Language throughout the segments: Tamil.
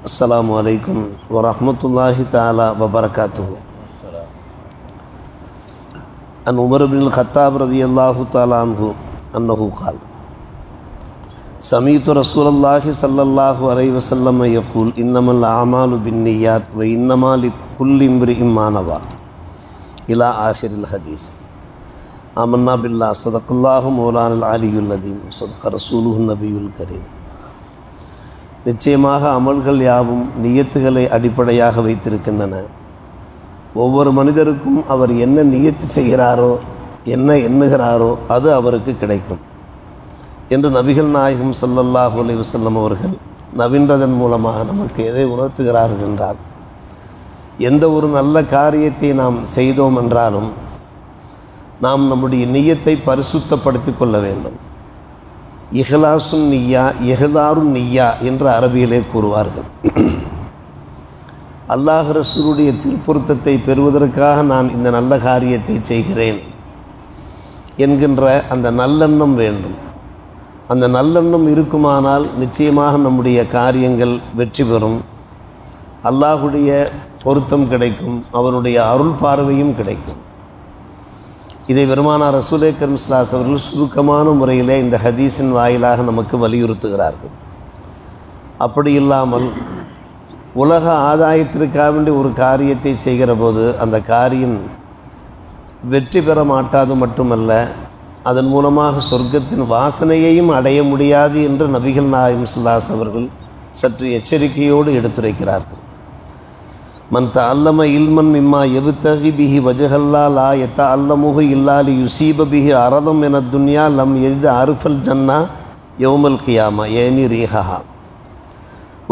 அஸ்ஸலாமு அலைக்கும் வரஹ்மத்துல்லாஹி தஆலா வபரகாத்துஹு. அன் உமர் இப்னுல் கத்தாப் ரலியல்லாஹு தஆலா அன்ஹு அன்னஹு கால் சமீது ரசூலல்லாஹி ஸல்லல்லாஹு அலைஹி வஸல்லம் யகூல் இன்னமல் அமாலு பின்னியாத் வ இன்னமா லிக்குல்லி இம்ரிஇம் மா நவா இலா ஆஹிரில் ஹதீஸ். ஆமன்னா பில்லாஹ் ஸதகல்லாஹு மௌலானல் அலியுல் அஸீம் ஸதக ரசூலுஹு நபியுல் கரீம். நிச்சயமாக அமல்கள் யாவும் நியத்துகளை அடிப்படையாக வைத்திருக்கின்றன. ஒவ்வொரு மனிதருக்கும் அவர் என்ன நியத்து செய்கிறாரோ, என்ன எண்ணுகிறாரோ அது அவருக்கு கிடைக்கும் என்று நபிகள் நாயகம் ஸல்லல்லாஹு அலைஹி வஸல்லம் அவர்கள் நவீன்றதன் மூலமாக நமக்கு எதை உணர்த்துகிறார்கள் என்றால், எந்த ஒரு நல்ல காரியத்தை நாம் செய்தோம் என்றாலும் நாம் நம்முடைய நியத்தை பரிசுத்தப்படுத்தி கொள்ள வேண்டும். இஹ்லாசுன் நிய்யா இஹ்தாருன் நிய்யா என்று அரபியிலே கூறுவார்கள். அல்லாஹ் ரசூலுடைய திருப்பொருத்தத்தை பெறுவதற்காக நான் இந்த நல்ல காரியத்தை செய்கிறேன் என்கின்ற அந்த நல்லெண்ணம் வேண்டும். அந்த நல்லெண்ணம் இருக்குமானால் நிச்சயமாக நம்முடைய காரியங்கள் வெற்றி பெறும், அல்லாஹுடைய பொருத்தம் கிடைக்கும், அவருடைய அருள் பார்வையும் கிடைக்கும். இதை பெருமானார் ரசூலே கரீம் ஸல்லல்லாஹு அலைஹி அவர்கள் சுருக்கமான முறையிலே இந்த ஹதீஸின் வாயிலாக நமக்கு வலியுறுத்துகிறார்கள். அப்படி இல்லாமல் உலக ஆதாயத்திற்காக வேண்டி ஒரு காரியத்தை செய்கிற போது அந்த காரியம் வெற்றி பெற மாட்டாது மட்டுமல்ல, அதன் மூலமாக சொர்க்கத்தின் வாசனையையும் அடைய முடியாது என்று நபிகள் நாயகம் ஸல்லல்லாஹு அலைஹி அவர்கள் சற்று எச்சரிக்கையோடு எடுத்துரைக்கிறார்கள். மன் தஅல்லம இல்மன் மிம்மா யப்தகி பிஹி வஜஹல்லா லா யதஅல்லமுஹு இல்லா லியுஸீப பிஹி அரதம் மினத் துன்யா லம் யஜித் அர்ஃபல் ஜன்னா யௌமல் கியாமா ஏனி ரீஹஹா.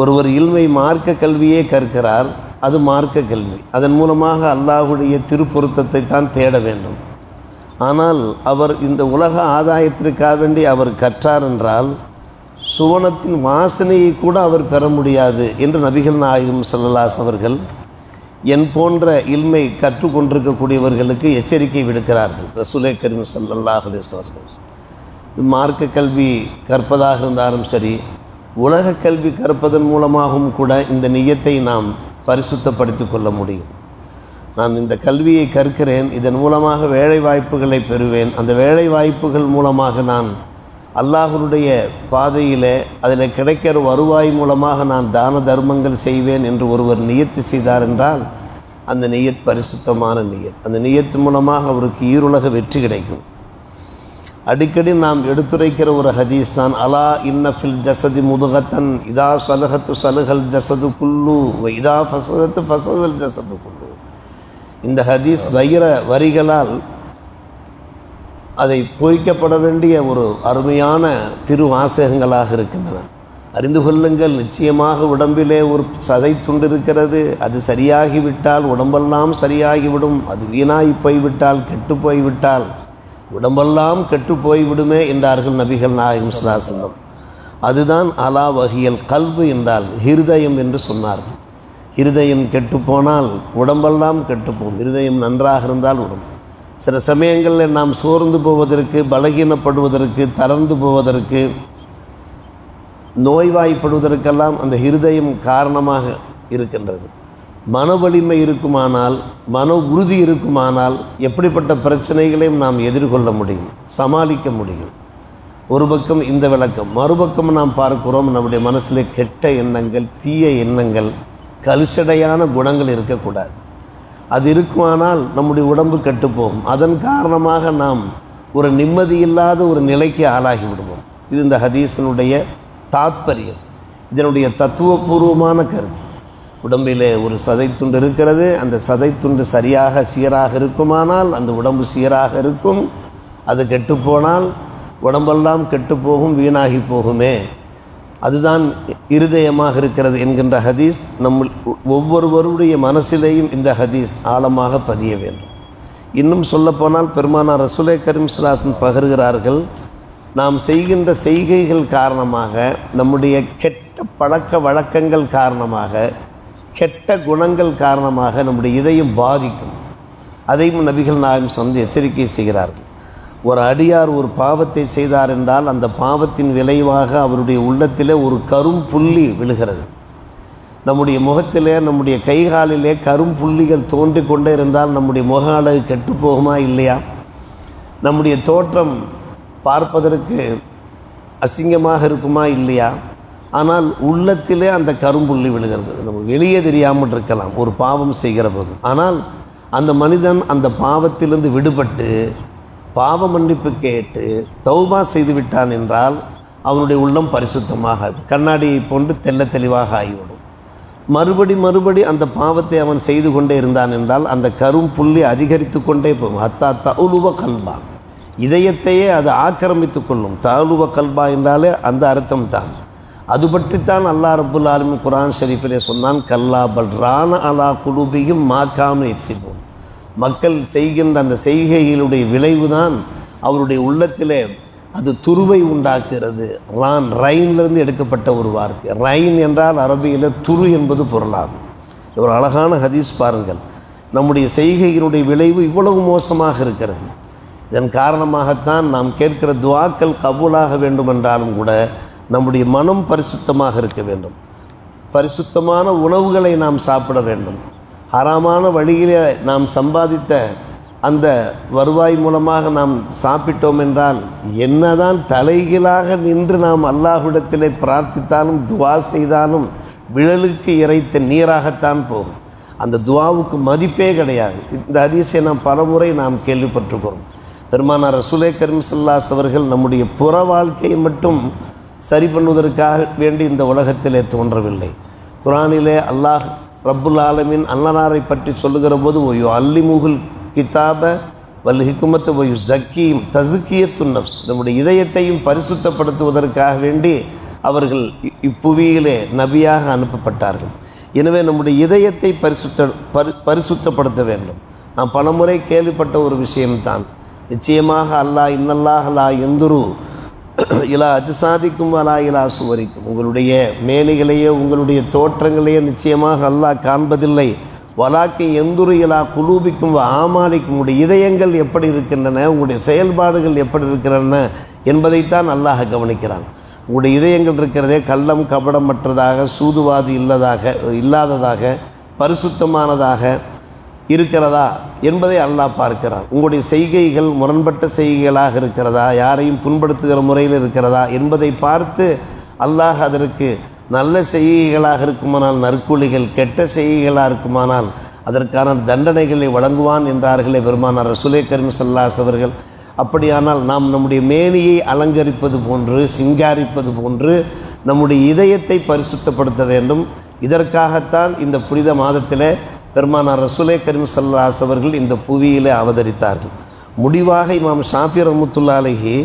ஒருவர் இல்மை மார்க்க கல்வியே கற்கிறார், அது மார்க்க கல்வி, அதன் மூலமாக அல்லாஹுடைய திருப்பொருத்தத்தை தான் தேட வேண்டும். ஆனால் அவர் இந்த உலக ஆதாயத்திற்காக வேண்டி அவர் கற்றார் என்றால் சுவனத்தின் வாசனையை கூட அவர் பெற முடியாது என்று நபிகள் நாயகம் ஸல்லல்லாஹு அலைஹி அவர்கள் என் போன்ற இல்மை கற்றுக்கொண்டிருக்கக்கூடியவர்களுக்கு எச்சரிக்கை விடுக்கிறார்கள். ரசூலே கரீம் ஸல்லல்லாஹு அலைஹி வஸல்லம் மார்க்க கல்வி கற்பதாக இருந்தாலும் சரி, உலக கல்வி கற்பதன் மூலமாகவும் கூட இந்த நியத்தை நாம் பரிசுத்தப்படுத்தி கொள்ள முடியும். நான் இந்த கல்வியை கற்கிறேன், இதன் மூலமாக வேலை வாய்ப்புகளை பெறுவேன், அந்த வேலை வாய்ப்புகள் மூலமாக நான் அல்லாஹ்வுடைய பாதையில் அதில் கிடைக்கிற வருவாய் மூலமாக நான் தான தர்மங்கள் செய்வேன் என்று ஒருவர் நியத்து செய்தார் என்றால் அந்த நியத் பரிசுத்தமான நியத். அந்த நியத்து மூலமாக அவருக்கு ஈருலக வெற்றி கிடைக்கும். அடிக்கடி நாம் எடுத்துரைக்கிற ஒரு ஹதீஸ் தான், அலா இன்ன ஃபில் ஜஸதி முதுகத்தன் இதா சலஹத்து சலுகல் ஜஸது குல்லு இதா ஃபசதத்து ஃபசதல் ஜஸது குல்லு. இந்த ஹதீஸ் வைர வரிகளால் அதை பொறிக்கப்பட வேண்டிய ஒரு அருமையான திருவாசகங்களாக இருக்கின்றன. அறிந்து கொள்ளுங்கள், நிச்சயமாக உடம்பிலே ஒரு சதை துண்டு இருக்கிறது, அது சரியாகிவிட்டால் உடம்பெல்லாம் சரியாகிவிடும், அது வீணாகி போய்விட்டால் கெட்டு போய்விட்டால் உடம்பெல்லாம் கெட்டு போய்விடுமே என்றார்கள் நபிகள் நாயகம் ஸல்லல்லாஹு அலைஹி வஸல்லம். அதுதான் அலா வஹியல் கல்பு என்றால் ஹிருதயம் என்று சொன்னார்கள். ஹிருதயம் கெட்டு போனால் உடம்பெல்லாம் கெட்டுப்போம், ஹிருதயம் நன்றாக இருந்தால் உடம்பு. சில சமயங்களில் நாம் சோர்ந்து போவதற்கு, பலகீனப்படுவதற்கு, தளர்ந்து போவதற்கு, நோய்வாய்ப்படுவதற்கெல்லாம் அந்த ஹிருதயம் காரணமாக இருக்கின்றது. மன வலிமை இருக்குமானால், மன உறுதி இருக்குமானால் எப்படிப்பட்ட பிரச்சனைகளையும் நாம் எதிர்கொள்ள முடியும், சமாளிக்க முடியும். ஒரு பக்கம் இந்த விளக்கம், மறுபக்கம் நாம் பார்க்கிறோம் நம்முடைய மனசில் கெட்ட எண்ணங்கள், தீய எண்ணங்கள், கலுசடையான குணங்கள் இருக்கக்கூடாது. அது இருக்குமானால் நம்முடைய உடம்பு கெட்டுப்போகும். அதன் காரணமாக நாம் ஒரு நிம்மதியில்லாத ஒரு நிலைக்கு ஆளாகி விடுவோம். இது இந்த ஹதீஸினுடைய தாத்பரியம், இதனுடைய தத்துவபூர்வமான கருத்து. உடம்பிலே ஒரு சதைத்துண்டு இருக்கிறது, அந்த சதைத்துண்டு சரியாக சீராக இருக்குமானால் அந்த உடம்பு சீராக இருக்கும். அது கெட்டுப்போனால் உடம்பெல்லாம் கெட்டுப்போகும், வீணாகி போகுமே. அதுதான் இருதயமாக இருக்கிறது என்கின்ற ஹதீஸ் ஒவ்வொருவருடைய மனசிலேயும் இந்த ஹதீஸ் ஆழமாக பதிய வேண்டும். இன்னும் சொல்லப்போனால் பெருமானார் ரசூலே கரீம் ஸல்லல்லாஹு அலைஹி வஸல்லம் பகருகிறார்கள், நாம் செய்கின்ற செய்கைகள் காரணமாக, நம்முடைய கெட்ட பழக்க வழக்கங்கள் காரணமாக, கெட்ட குணங்கள் காரணமாக நம்முடைய இதயம் பாதிக்கும். அதையும் நபிகள் நாயகம் எச்சரிக்கை செய்கிறார்கள். ஒரு அடியார் ஒரு பாவத்தை செய்தார் என்றால் அந்த பாவத்தின் விளைவாக அவருடைய உள்ளத்தில் ஒரு கரும் புள்ளி விழுகிறது. நம்முடைய முகத்திலே நம்முடைய கைகாலிலே கரும்புள்ளிகள் தோன்றி கொண்டே இருந்தால் நம்முடைய முக அழகு கெட்டு போகுமா இல்லையா? நம்முடைய தோற்றம் பார்ப்பதற்கு அசிங்கமாக இருக்குமா இல்லையா? ஆனால் உள்ளத்திலே அந்த கரும்புள்ளி விழுகிறது. நம்ம வெளியே தெரியாமல் இருக்கலாம் ஒரு பாவம் செய்கிற போது. ஆனால் அந்த மனிதன் அந்த பாவத்திலிருந்து விடுபட்டு பாவ மன்னிப்பு கேட்டு தௌபா செய்து விட்டான் என்றால் அவனுடைய உள்ளம் பரிசுத்தமாக கண்ணாடியை போன்று தெல்ல தெளிவாக ஆகிவிடும். மறுபடி அந்த பாவத்தை அவன் செய்து கொண்டே இருந்தான் என்றால் அந்த கரும்புள்ளி அதிகரித்து கொண்டே போகும். ஹத்தா தௌலுவ கல்பா, இதயத்தையே அது ஆக்கிரமித்து கொள்ளும். தௌலுவ கல்பா என்றாலே அந்த அர்த்தம் தான். அது பற்றித்தான் அல்லாஹ் ரப்புல் ஆலமீன் குர்ஆன் ஷரீஃபிலே சொன்னான், கல்லா பல் ரான அலா குலூபிஹிம் மா கானூ யக்ஸிபூன். மக்கள் செய்கின்ற அந்த செய்கைகளுடைய விளைவுதான் அவருடைய உள்ளத்திலே அது துருவை உண்டாக்குகிறது. ரைன்லேருந்து எடுக்கப்பட்ட ஒரு வார்த்தை. ரைன் என்றால் அரபியில் துரு என்பது பொருளாகும். ஒரு அழகான ஹதீஸ் பாருங்கள். நம்முடைய செய்கைகளுடைய விளைவு இவ்வளவு மோசமாக இருக்கிறது. இதன் காரணமாகத்தான் நாம் கேட்கிற துஆக்கள் கபூலாக வேண்டுமென்றாலும் கூட நம்முடைய மனம் பரிசுத்தமாக இருக்க வேண்டும். பரிசுத்தமான உணவுகளை நாம் சாப்பிட வேண்டும். ஹராமான வழியிலே நாம் சம்பாதித்த அந்த வருவாய் மூலமாக நாம் சாப்பிட்டோம் என்றால் என்னதான் தலைகீழாக நின்று நாம் அல்லாஹ்விடத்திலே பிரார்த்தித்தாலும் துவா செய்தாலும் விழலுக்கு இறைத்த நீராகத்தான் போகும். அந்த துவாவுக்கு மதிப்பே கிடையாது. இந்த ஹதீஸை நாம் பலமுறை நாம் கேள்விப்பட்டிருக்கிறோம். பெருமானார் ரசூலே கரீம் ஸல்லல்லாஹு அலைஹி அவர்கள் நம்முடைய புற வாழ்க்கையை மட்டும் சரி பண்ணுவதற்காக வேண்டி இந்த உலகத்திலே தோன்றவில்லை. குர்ஆனிலே அல்லாஹ் ரப்புல் ஆலமீன் அல்லாஹ்வை பற்றி சொல்லுகிற போது ஒய்யோ அல்லிமுகுல் கிதாப வல் ஹிக்மத் வயு ஜக்கீம் தஸ்கியத்துன் நஃப்ஸ், நம்முடைய இதயத்தையும் பரிசுத்தப்படுத்துவதற்காக வேண்டி அவர்கள் இப்புவியிலே நபியாக அனுப்பப்பட்டார்கள். எனவே நம்முடைய இதயத்தை பரிசுத்தப்படுத்த வேண்டும். நாம் பலமுறை கேள்விப்பட்ட ஒரு விஷயம்தான். நிச்சயமாக அல்லாஹ் இன்னல்லாஹ் லா யந்துரு இலா அஜ்சாதிக்கும் வலா இலா சுவரிக்கும், உங்களுடைய மேனிகளையோ உங்களுடைய தோற்றங்களையோ நிச்சயமாக அல்லாஹ் காண்பதில்லை. வலாக்கி எந்துரு இலா குலூபிக்கும் ஆமாலிக்கும், உங்களுடைய இதயங்கள் எப்படி இருக்கின்றன, உங்களுடைய செயல்பாடுகள் எப்படி இருக்கின்றன என்பதைத்தான் அல்லாஹ் கவனிக்கிறான். உங்களுடைய இதயங்கள் இருக்கிறதே கள்ளம் கபடமற்றதாக, சூதுவாதி இல்லாததாக பரிசுத்தமானதாக இருக்கிறதா என்பதை அல்லாஹ் பார்க்கிறான். உங்களுடைய செய்கைகள் முரண்பட்ட செய்கைகளாக இருக்கிறதா, யாரையும் புண்படுத்துகிற முறையில் இருக்கிறதா என்பதை பார்த்து அல்லாஹ் அதற்கு நல்ல செய்கைகளாக இருக்குமானால் நற்கூலிகள், கெட்ட செய்கைகளாக இருக்குமானால் அதற்கான தண்டனைகளை வழங்குவான் என்றார்களே பெருமானார் ரசூலே கரீம் ஸல்லல்லாஹு அலைஹி அவர்கள். அப்படியானால் நாம் நம்முடைய மேனியை அலங்கரிப்பது போன்று சிங்காரிப்பது போன்று நம்முடைய இதயத்தை பரிசுத்தப்படுத்த வேண்டும். இதற்காகத்தான் இந்த புனித மாதத்தில் பெருமானார் ரசூலே கரீம் ஸல்லல்லாஹு அலைஹி அவர்கள் இந்த புவியிலே அவதரித்தார்கள். முடிவாக இமாம் ஷாஃபி ரஹ்மத்துல்லாஹி அலைஹி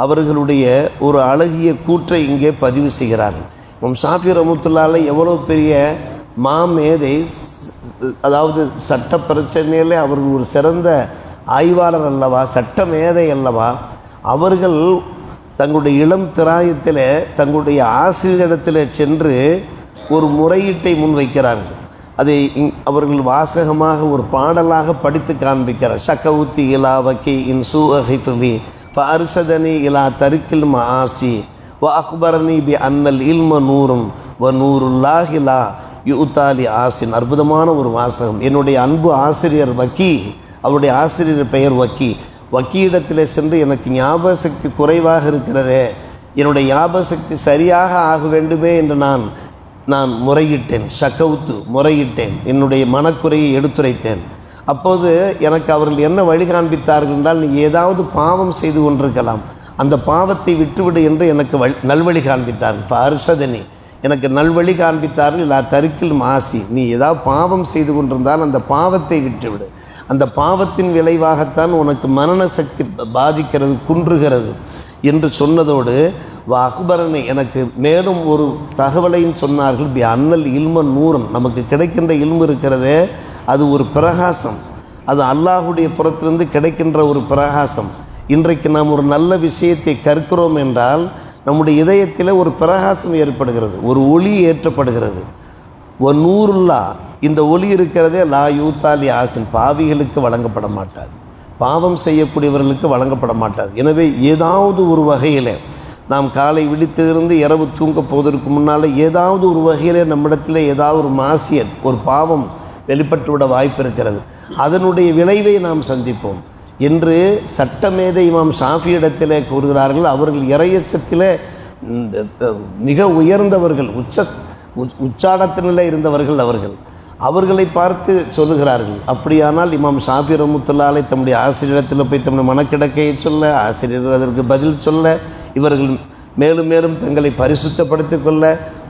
அவர்களுடைய ஒரு அழகிய கூற்றை இங்கே பதிவு செய்கிறார்கள். இமாம் ஷாஃபி ரஹ்மத்துல்லாஹி அலைஹி எவ்வளோ பெரிய மாமேதை, அதாவது சட்ட பிரச்சனையிலே அவர்கள் ஒரு சிறந்த ஆய்வாளர் அல்லவா, சட்ட மேதை அல்லவா. அவர்கள் தங்களுடைய இளம் பிராயத்தில் தங்களுடைய ஆசிரியரிடத்தில் சென்று ஒரு முறையீட்டை முன்வைக்கிறார்கள். அதை அவர்கள் வாசகமாக ஒரு பாடலாக படித்து காண்பிக்கிறார். ஷக்கவுத்தி இலா வக்கி இன் சூஹிஃபி ஃபஅர்ஷதனி இலா தரிக்கில் மஆசி வ அக்பரனி பி அன்னல் இல்ம நூரும் வ நூருல்லாஹி லா யுத்தாலி ஆசின். அற்புதமான ஒரு வாசகம். என்னுடைய அன்பு ஆசிரியர் வக்கி, அவருடைய ஆசிரியர் பெயர் வக்கியிடத்தில் சென்று எனக்கு ஞாபக சக்தி குறைவாக இருக்கிறதே, என்னுடைய ஞாபக சக்தி சரியாக ஆக வேண்டுமே என்று நான் முறையிட்டேன். ஷக்கவுத்து முறையிட்டேன், என்னுடைய மனக்குறையை எடுத்துரைத்தேன். அப்போது எனக்கு அவர்கள் என்ன வழி காண்பித்தார்கள் என்றால், நீ ஏதாவது பாவம் செய்து கொண்டிருக்கலாம், அந்த பாவத்தை விட்டுவிடு என்று எனக்கு நல்வழி காண்பித்தார்கள். ஃபஅர்ஷதனி, எனக்கு நல்வழி காண்பித்தார்கள். இல்லா தரிக்கில் மாசி, நீ ஏதாவது பாவம் செய்து கொண்டிருந்தால் அந்த பாவத்தை விட்டுவிடு, அந்த பாவத்தின் விளைவாகத்தான் உனக்கு மரண சக்தி பாதிக்கிறது, குன்றுகிறது என்று சொன்னதோடு அக்பரனை எனக்கு மேலும் ஒரு தகவலையும் சொன்னார்கள். பி அன்னல் இல்ம நூரன், நமக்கு கிடைக்கின்ற இல்மு இருக்கிறதே அது ஒரு பிரகாசம், அது அல்லாஹுடைய புறத்திலிருந்து கிடைக்கின்ற ஒரு பிரகாசம். இன்றைக்கு நாம் ஒரு நல்ல விஷயத்தை கற்கிறோம் என்றால் நம்முடைய இதயத்தில் ஒரு பிரகாசம் ஏற்படுகிறது, ஒரு ஒளி ஏற்றப்படுகிறது. ஒரு நூறுல்லா, இந்த ஒளி இருக்கிறதே லா யூத்தாலி ஆசின், பாவிகளுக்கு வழங்கப்பட மாட்டாது, பாவம் செய்யக்கூடியவர்களுக்கு வழங்கப்பட மாட்டாது. எனவே ஏதாவது ஒரு வகையில் நாம் காலை விழித்திருந்து இரவு தூங்க போவதற்கு முன்னால் ஏதாவது ஒரு வகையில் நம்மிடத்தில் ஏதாவது ஒரு மாசியத், ஒரு பாவம் வெளிப்பட்டுவிட வாய்ப்பு இருக்கிறது. அதனுடைய விளைவை நாம் சந்திப்போம் என்று சட்டமேதை இமாம் ஷாஃபியிடத்திலே கூறுகிறார்கள். அவர்கள் இறையச்சத்தில் மிக உயர்ந்தவர்கள், உச்சாடத்தினில் இருந்தவர்கள் அவர்களை பார்த்து சொல்லுகிறார்கள். அப்படியானால் இமாம் ஷாஃபி ரஹ்மத்துல்லாஹி தம்முடைய ஆசிரியரிடத்தில் போய் தம்முடைய மனக்கிடக்கையை சொல்ல, ஆசிரியர் அதற்கு பதில் சொல்ல, இவர்கள் மேலும் மேலும் தங்களை பரிசுத்தப்படுத்திக் கொள்ள,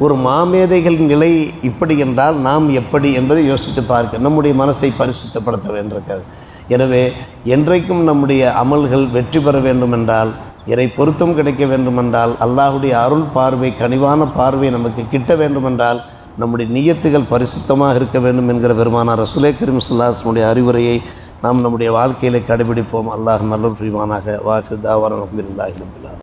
ஒரு மாமேதைகள் நிலை இப்படி என்றால் நாம் எப்படி என்பதை யோசித்து பார்க்க நம்முடைய மனசை பரிசுத்தப்படுத்த வேண்டியிருக்கிறது. எனவே என்றைக்கும் நம்முடைய அமல்கள் வெற்றி பெற வேண்டுமென்றால், இறை பொருத்தம் கிடைக்க வேண்டுமென்றால், அல்லாஹுடைய அருள் பார்வை, கனிவான பார்வை நமக்கு கிட்ட வேண்டுமென்றால் நம்முடைய நியத்துகள் பரிசுத்தமாக இருக்க வேண்டும் என்கிற பெருமானார் ரசூலே கரீம் ஸல்லல்லாஹு அலைஹி வஸல்லம் அறிவுரையை நாம் நம்முடைய வாழ்க்கையிலே கடைபிடிப்போம். அல்லாஹ் நல்ல புரிவானாக. வாஹிர் தாவானா அல்ஹம்துலில்லாஹி ரப்பில் ஆலமீன்.